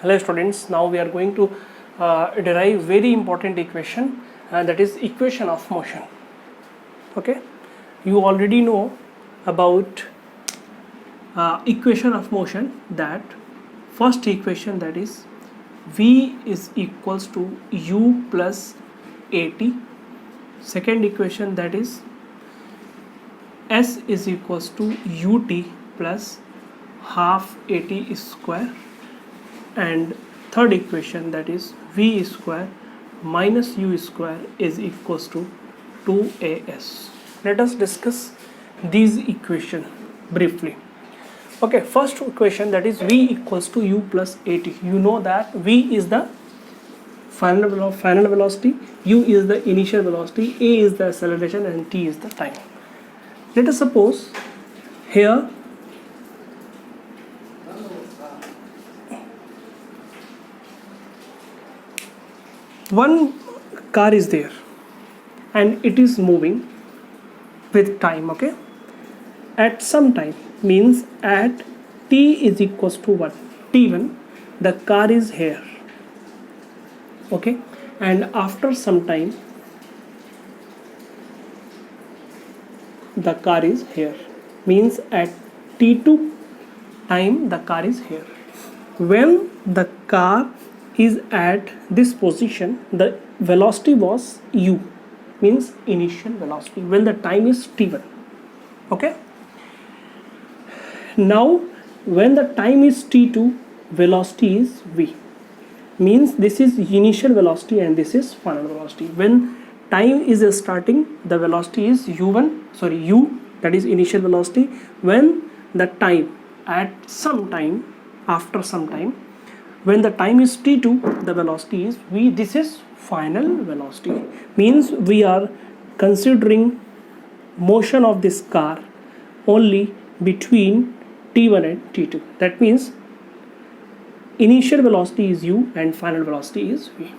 Hello students, now we are going to derive very important equation, that is equation of motion. Okay, you already know about equation of motion, that first equation, that is v is equals to u plus at. Second equation, that is s is equals to ut plus half at square, and third equation, that is v square minus u square is equals to 2as. Let us discuss these equation briefly. Okay, first equation, that is v equals to u plus at. You know that v is the final velocity, u is the initial velocity, a is the acceleration, and t is the time. Let us suppose here one car is there and it is moving with time. Okay, at some time, means at t is equals to 1, t1, the car is here. Okay, and after some time the car is here, means at t2 time the car is here. When the car is at this position, the velocity was u, means initial velocity, when the time is t1. Okay, now when the time is t2, velocity is v, means this is initial velocity and this is final velocity. When time is starting, the velocity is u, that is initial velocity. When the time, at some time, after some time, when the time is t2, the velocity is v, this is final velocity. Means we are considering motion of this car only between t1 and t2. That means initial velocity is u and final velocity is v.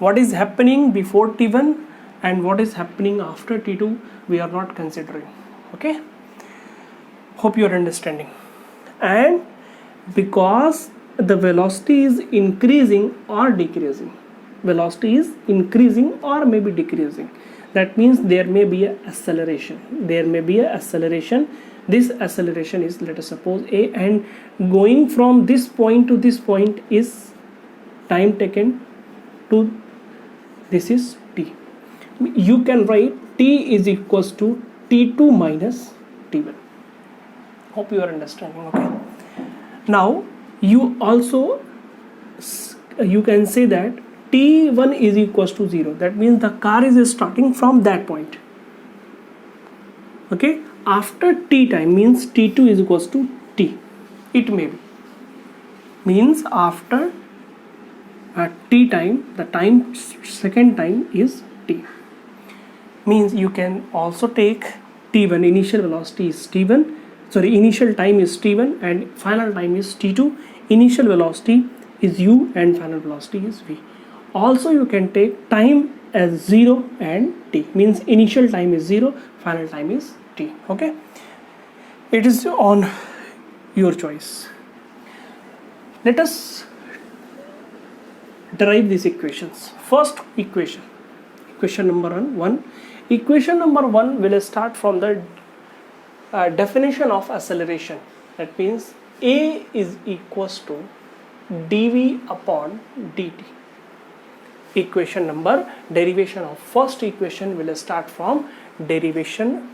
What is happening before t1 and what is happening after t2, we are not considering. Okay, hope you are understanding. And because the velocity is increasing or decreasing, velocity is increasing or maybe decreasing, that means there may be a acceleration. This acceleration is, let us suppose, a, and going from this point to this point is time taken to, this is t. You can write t is equals to t2 minus t1. Hope you are understanding. Okay, now you also, you can say that t1 is equals to 0. That means the car is starting from that point. Okay, after t time, means t2 is equals to t. It may be, means after t time, the time, second time is t. Means you can also take t1, initial velocity is t1, initial time is t1 and final time is t2. Initial velocity is u and final velocity is v. Also you can take time as 0 and t, means initial time is 0, final time is t. Okay, it is on your choice. Let us derive these equations. First equation, equation number 1. Equation number 1 will start from the definition of acceleration. That means a is equals to dv upon dt. Equation number, derivation of first equation will start from definition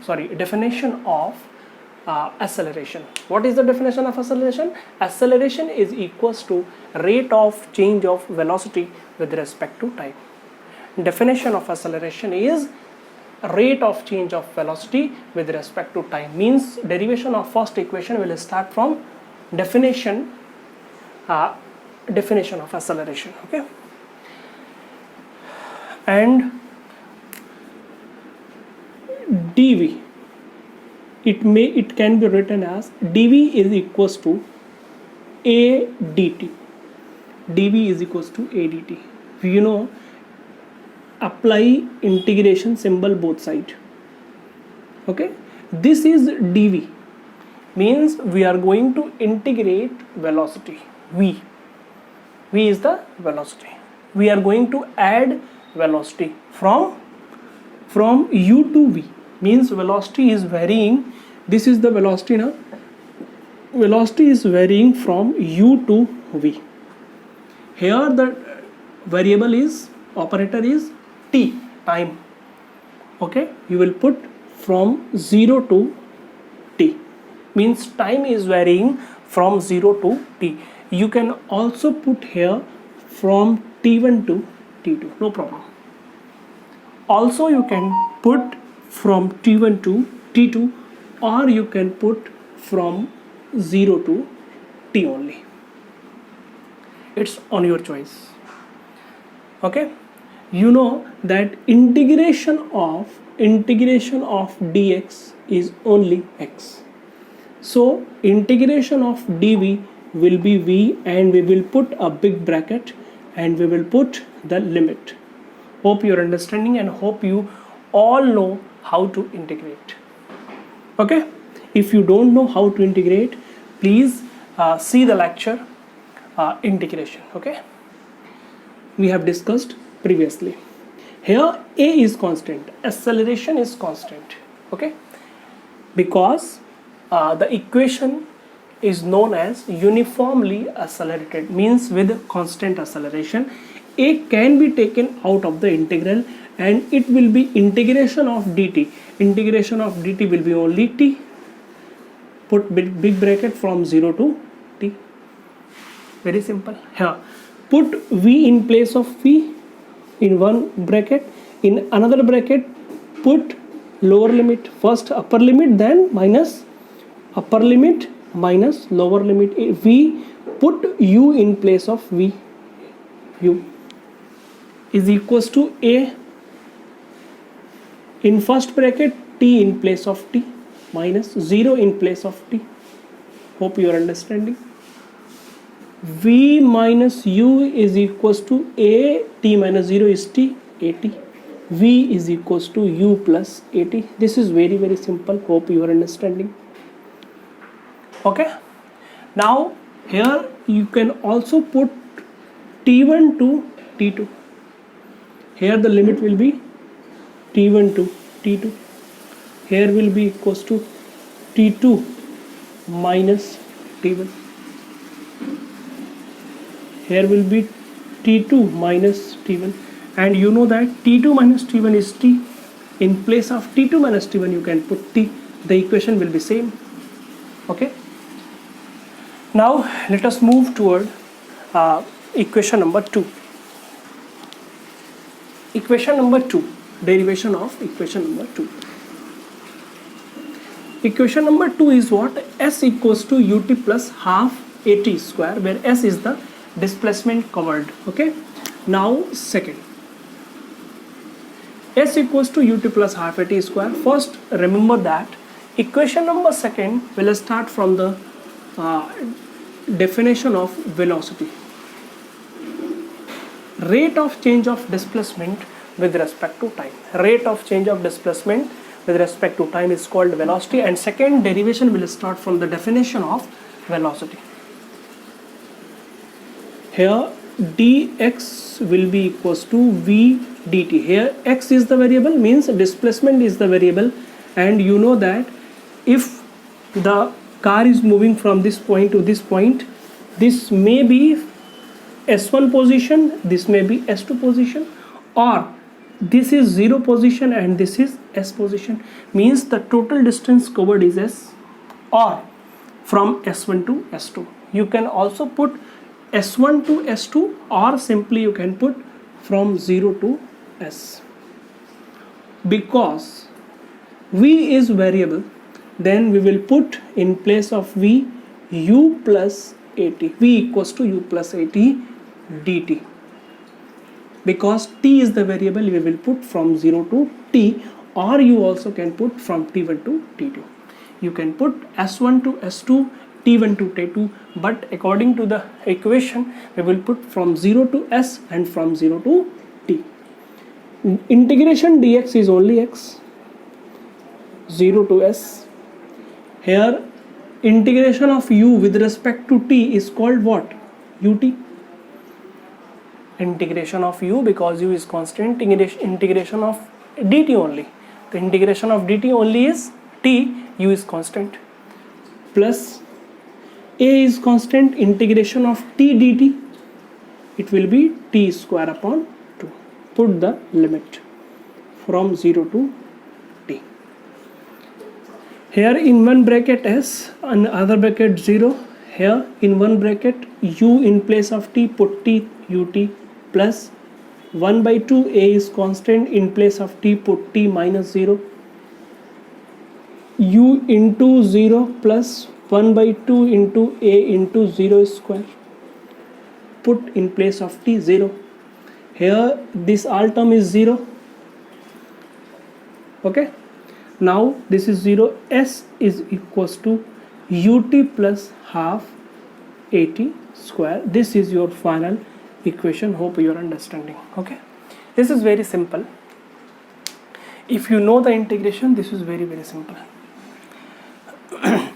of acceleration. What is the definition of acceleration? Acceleration is equals to rate of change of velocity with respect to time. Definition of acceleration is rate of change of velocity with respect to time. Means derivation of first equation will start from definition of acceleration. Okay, and dv, it can be written as dv is equals to a dt. dv is equals to a dt. You know, apply integration symbol both side. Okay, this is dv, means we are going to integrate velocity v. V is the velocity. We are going to add velocity from u to v, means velocity is varying. This is the velocity now. Velocity is varying from u to v. Here the variable is, operator is t, time. Okay, you will put from 0 to t, means time is varying from 0 to t. You can also put here from t1 to t2, no problem. Also you can put from t1 to t2, or you can put from 0 to t only. It's on your choice. Okay, you know that integration of dx is only x. So integration of dv will be v, and we will put a big bracket and we will put the limit. Hope you're understanding, and hope you all know how to integrate. Okay, if you don't know how to integrate, please see the lecture integration. Okay, we have discussed previously. Here a is constant, acceleration is constant. Okay, because the equation is known as uniformly accelerated, means with constant acceleration. A can be taken out of the integral, and it will be integration of dt. Integration of dt will be only t. Put big bracket from 0 to t. Very simple. Here put v in place of v in one bracket. In another bracket put lower limit, first upper limit, then minus upper limit minus lower limit. V, put u in place of v. U is equals to a in first bracket, t in place of t, minus 0 in place of t. Hope you are understanding. V minus u is equals to a, t minus 0 is t, at. V is equals to u plus at. This is very, very simple. Hope you are understanding. Okay, now here you can also put t1 to t2. Here the limit will be t1 to t2. Here will be equals to t2 minus t1. Here will be t2 minus t1, and you know that t2 minus t1 is t. In place of t2 minus t1 you can put t. The equation will be same. Okay, now let us move toward equation number 2. Equation number 2, derivation of equation number 2. Equation number 2 is what? S equals to ut plus half at square, where S is the displacement covered. Okay, now second, S equals to ut plus half at square. First remember that equation number second will start from the definition of velocity. Rate of change of displacement with respect to time. Rate of change of displacement with respect to time is called velocity, and second derivation will start from the definition of velocity. Here dx will be equals to v dt. Here x is the variable, means displacement is the variable, and you know that if the car is moving from this point to this point, this may be S1 position, this may be S2 position, or this is 0 position and this is S position, means the total distance covered is S, or from S1 to S2. You can also put S1 to S2, or simply you can put from 0 to S. Because v is variable, then we will put in place of v u plus at. V equals to u plus at dt. Because t is the variable, we will put from 0 to t, or you also can put from t1 to t2. You can put s1 to s2, t1 to t2, but according to the equation we will put from 0 to s and from 0 to t. Integration dx is only x, 0 to s. Here integration of u with respect to t is called what? Ut. integration of u, because u is constant, integration of dt only. The integration of dt only is t, u is constant, plus a is constant, integration of t dt, it will be t square upon 2. Put the limit from 0 to t. Here in one bracket s and other bracket 0. Here in one bracket u in place of t put t ut plus 1 by 2 a is constant, in place of t put t minus 0, u into 0 plus 1 by 2 into a into 0 square, put in place of t 0. Here this all term is 0. Okay, now this is 0. S is equals to ut plus half at square. This is your final equation. Hope you are understanding. Okay, this is very simple. If you know the integration, this is very simple.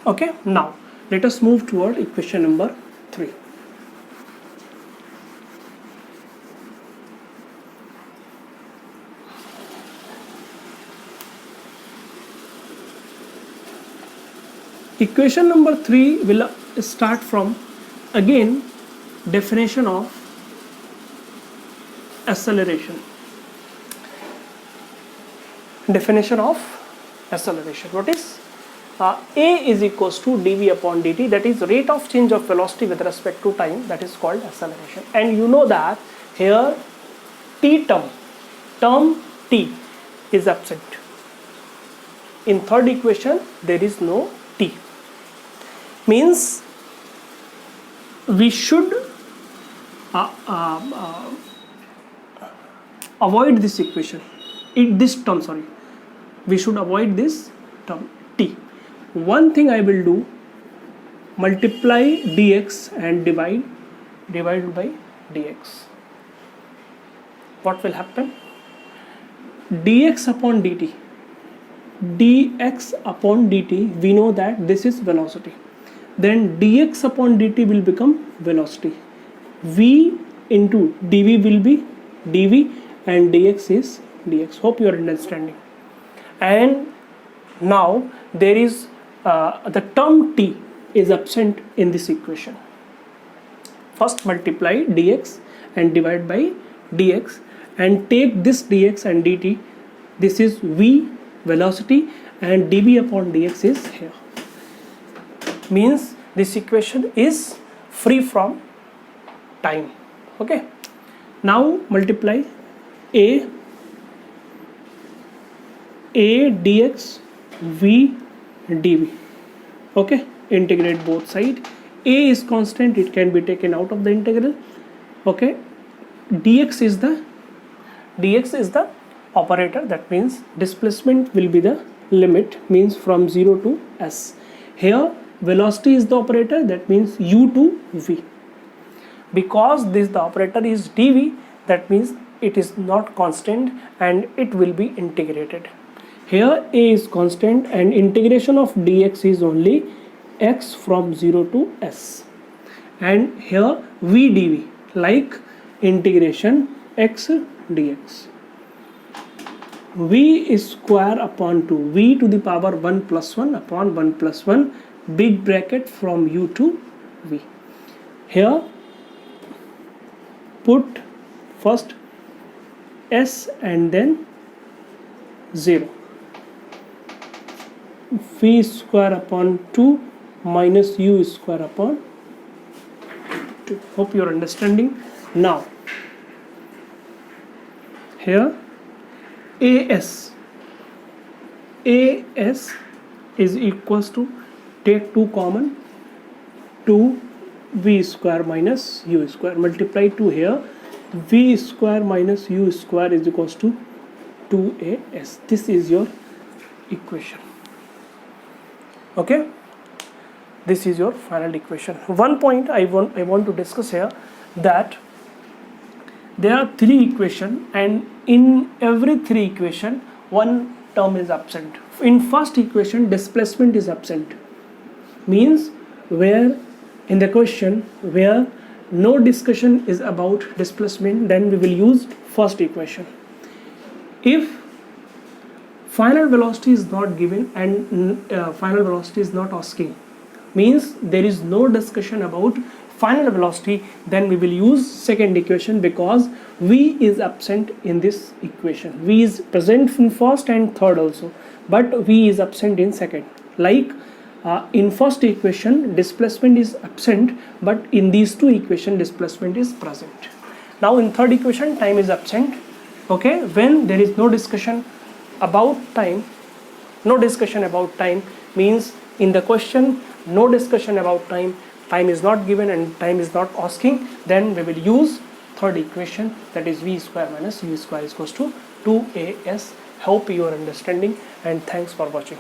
Okay, now let us move toward equation number 3. Equation number 3 will start from again definition of acceleration. Definition of acceleration. What is a is equals to dv upon dt, that is rate of change of velocity with respect to time, that is called acceleration. And you know that here t term t is absent. In third equation there is no t. Means we should avoid this equation, this term, sorry, we should avoid this term t. One thing I will do, multiply dx and divide by dx. What will happen? Dx upon dt, we know that this is velocity, then dx upon dt will become velocity, v into dv will be dv, and dx is dx. Hope you are understanding. And now there is the term t is absent in this equation. First multiply dx and divide by dx and take this dx and dt. This is v, velocity, and dv upon dx is here. Means this equation is free from time. Okay, now multiply a dx, v dv. Okay, integrate both sides. A is constant, it can be taken out of the integral. Okay, dx is the operator, that means displacement will be the limit, means from 0 to s. Here velocity is the operator, that means u to v. Because this the operator is dv, that means it is not constant and it will be integrated. Here a is constant and integration of dx is only x from 0 to s. And here v dv, like integration x dx. v is square upon 2, v to the power 1 plus 1 upon 1 plus 1, big bracket from u to v. Here put first s and then 0. v square upon 2 minus u square upon 2. Hope you are understanding. Now here as is equals to, take 2 common, 2 v square minus u square, multiply 2 here, v square minus u square is equals to 2as. This is your equation. Okay, this is your final equation. One point I want to discuss here, that there are 3 equations and in every 3 equation one term is absent. In first equation displacement is absent, means where in the question where no discussion is about displacement, then we will use first equation. If final velocity is not given and final velocity is not asking, means there is no discussion about final velocity, then we will use second equation, because v is absent in this equation. V is present in first and third also, but v is absent in second. Like in first equation displacement is absent, but in these two equation displacement is present. Now in third equation time is absent. Okay, when there is no discussion about time, no discussion about time means in the question no discussion about time, time is not given and time is not asking, then we will use third equation, that is v square minus u square is equals to 2as. Hope you are understanding, and thanks for watching.